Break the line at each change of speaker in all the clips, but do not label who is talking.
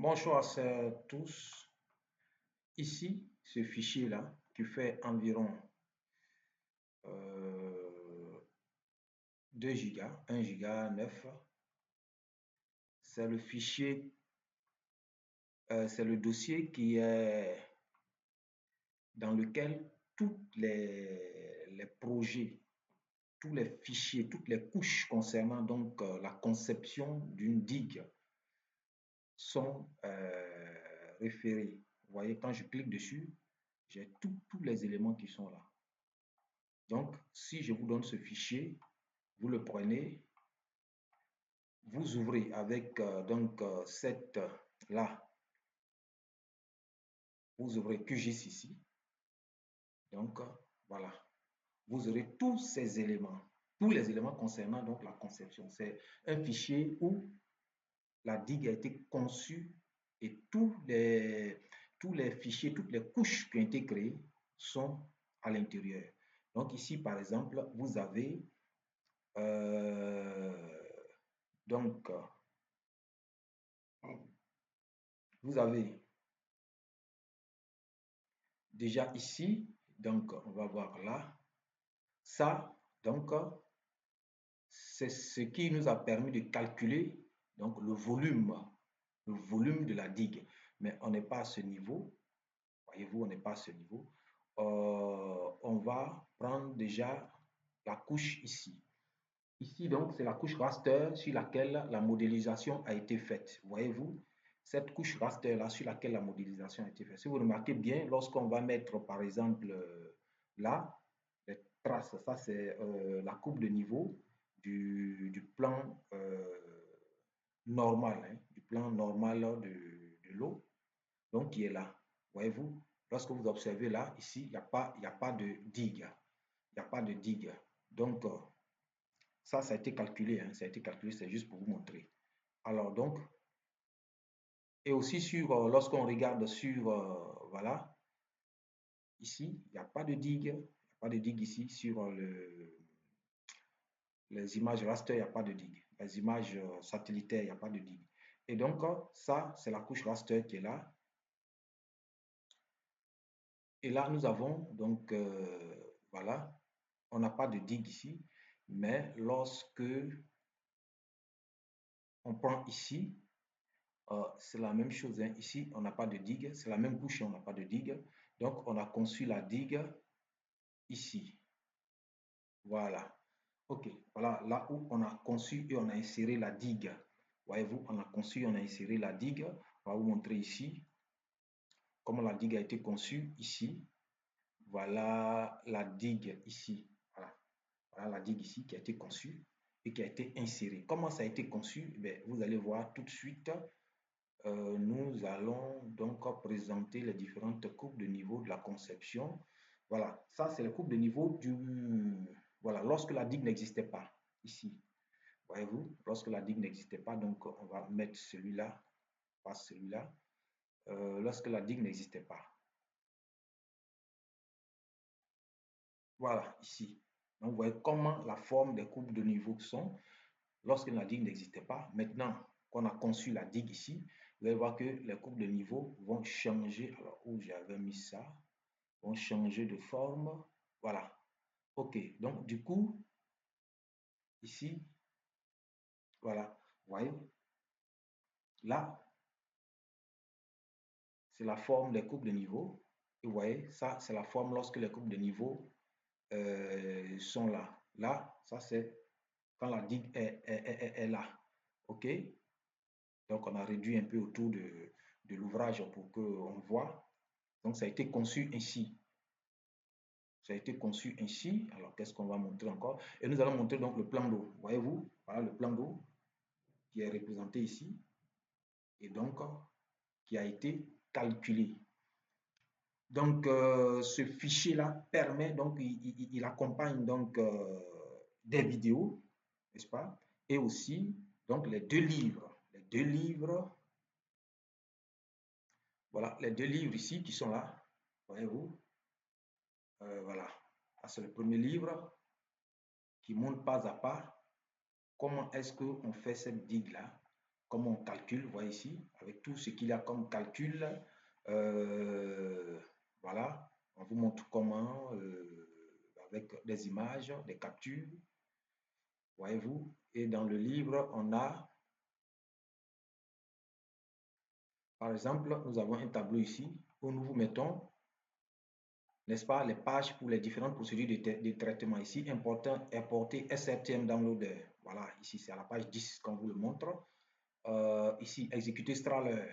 Bonjour à tous. Ici, ce fichier-là, qui fait environ 2 gigas, 1 giga 9, c'est le fichier, c'est le dossier qui est dans lequel tous les projets, tous les fichiers, toutes les couches concernant donc la conception d'une digue sont référés. Vous voyez, quand je clique dessus, j'ai tous les éléments qui sont là. Donc, si je vous donne ce fichier, vous le prenez, vous ouvrez avec cette là, vous ouvrez QGIS ici. Donc, voilà, vous aurez tous ces éléments, tous les éléments concernant donc la conception. C'est un fichier où la digue a été conçue et tous les fichiers, toutes les couches qui ont été créées sont à l'intérieur. Donc ici, par exemple, vous avez donc vous avez déjà ici, donc on va voir là, ça, donc c'est ce qui nous a permis de calculer donc le volume de la digue. Mais on n'est pas à ce niveau, voyez-vous, on n'est pas à ce niveau. On va prendre déjà la couche ici. Ici, donc, c'est la couche raster sur laquelle la modélisation a été faite. Voyez-vous, cette couche raster là sur laquelle la modélisation a été faite. Si vous remarquez bien, lorsqu'on va mettre, par exemple, là, les traces, ça c'est la coupe de niveau du plan normal, hein, du plan normal de l'eau, donc qui est là. Voyez-vous, lorsque vous observez là, ici, il n'y a pas de digue. Il n'y a pas de digue. Donc, ça a été calculé, hein, ça a été calculé, c'est juste pour vous montrer. Alors donc, et aussi sur, lorsqu'on regarde sur, voilà, ici, il n'y a pas de digue, il n'y a pas de digue ici sur les images raster, il n'y a pas de digue. Les images satellitaires, il n'y a pas de digue. Et donc, ça, c'est la couche raster qui est là. Et là, nous avons donc, voilà, on n'a pas de digue ici, mais lorsque on prend ici, c'est la même chose, hein. Ici, on n'a pas de digue. C'est la même couche et on n'a pas de digue. Donc, on a conçu la digue ici. Voilà. OK. Voilà là où on a conçu et on a inséré la digue. Voyez-vous, on a conçu et on a inséré la digue. On va vous montrer ici comment la digue a été conçue ici. Voilà la digue ici. Voilà. Voilà la digue ici qui a été conçue et qui a été insérée. Comment ça a été conçu? Eh vous allez voir tout de suite. Nous allons donc présenter les différentes coupes de niveau de la conception. Voilà, ça c'est la coupe de niveau du... Voilà, lorsque la digue n'existait pas, ici. Voyez-vous, lorsque la digue n'existait pas, donc on va mettre celui-là, pas celui-là. Lorsque la digue n'existait pas. Voilà, ici. Donc vous voyez comment la forme des coupes de niveau sont lorsque la digue n'existait pas. Maintenant qu'on a conçu la digue ici, vous allez voir que les coupes de niveau vont changer. Alors, où j'avais mis ça, vont changer de forme. Voilà. OK. Donc, du coup, ici, voilà. Vous voyez, là, c'est la forme des coupes de niveau. Et vous voyez, ça, c'est la forme lorsque les coupes de niveau sont là. Là, ça, c'est quand la digue est là. OK? Donc, on a réduit un peu autour de l'ouvrage pour qu'on voit. Donc, ça a été conçu ainsi. Ça a été conçu ainsi. Alors, qu'est-ce qu'on va montrer encore? Et nous allons montrer donc le plan d'eau. Voyez-vous? Voilà le plan d'eau qui est représenté ici. Et donc, qui a été calculé. Donc, ce fichier-là permet, donc, il accompagne donc des vidéos, n'est-ce pas? Et aussi, donc, les deux livres. Les deux livres. Voilà, les deux livres ici qui sont là. Voyez-vous? Voilà. C'est le premier livre qui montre pas à pas comment est-ce qu'on fait cette digue-là. comment on calcule, vous voyez ici, avec tout ce qu'il y a comme calcul. Voilà, on vous montre comment, avec des images, des captures, voyez-vous. Et dans le livre, on a, par exemple, nous avons un tableau ici où nous vous mettons, n'est-ce pas, les pages pour les différentes procédures de traitement. Ici, importer SRTM Downloader. Voilà, ici, c'est à la page 10 qu'on vous le montre. Ici, exécuter Strahler,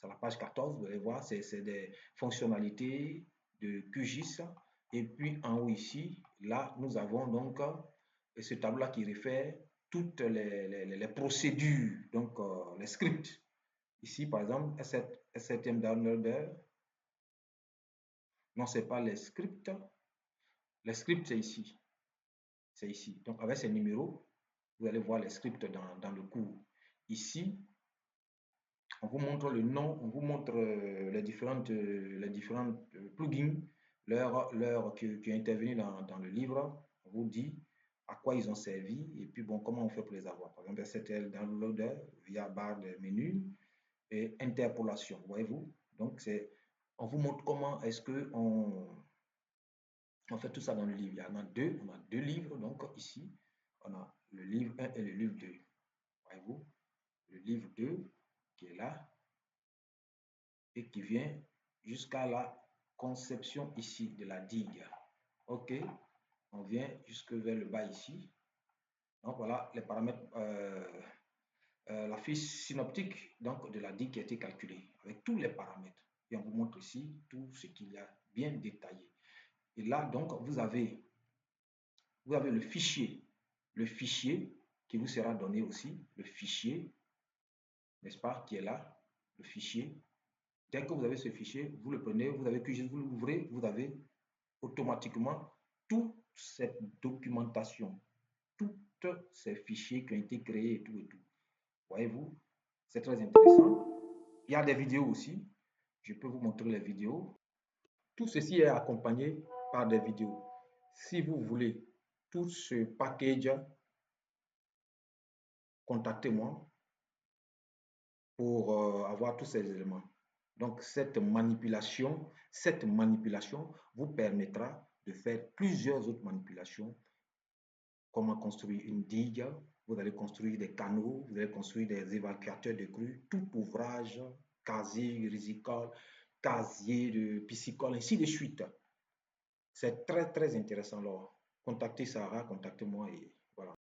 c'est la page 14, vous allez voir, c'est des fonctionnalités de QGIS. Et puis en haut ici, là, nous avons donc ce tableau-là qui réfère toutes les procédures, donc les scripts. Ici, par exemple, SRTM Downloader, non, ce n'est pas les scripts. Les scripts, c'est ici. C'est ici. Donc, avec ces numéros, vous allez voir les scripts dans le cours. Ici, on vous montre le nom, on vous montre les différentes plugins, l'heure qui est intervenu dans le livre. On vous dit à quoi ils ont servi et puis bon, comment on fait pour les avoir. Par exemple, STL Downloader via barre de menu et interpolation, voyez-vous. Donc, on vous montre comment est-ce que on fait tout ça dans le livre. Il y en a deux, on a deux livres. Donc, ici, on a le livre 1 et le livre 2. Voyez-vous, le livre 2 qui est là et qui vient jusqu'à la conception ici de la digue. OK, on vient jusque vers le bas ici. Donc voilà les paramètres, la fiche synoptique donc, de la digue qui a été calculée avec tous les paramètres. Et on vous montre ici tout ce qu'il y a bien détaillé. Et là, donc, vous avez le fichier qui vous sera donné aussi, le fichier, n'est-ce pas, qui est là, le fichier. Dès que vous avez ce fichier, vous le prenez, vous avez QGIS, vous l'ouvrez, vous avez automatiquement toute cette documentation, tous ces fichiers qui ont été créés et tout et tout. Voyez-vous, c'est très intéressant. Il y a des vidéos aussi. Je peux vous montrer les vidéos. Tout ceci est accompagné par des vidéos. Si vous voulez tout ce package, contactez-moi pour avoir tous ces éléments. Donc, cette manipulation vous permettra de faire plusieurs autres manipulations. Comment construire une digue, vous allez construire des canaux, vous allez construire des évacuateurs de crues, tout ouvrage, casier risicole, casier de piscicole, ainsi de suite. C'est très, très intéressant. Alors, contactez Sarah, contactez-moi et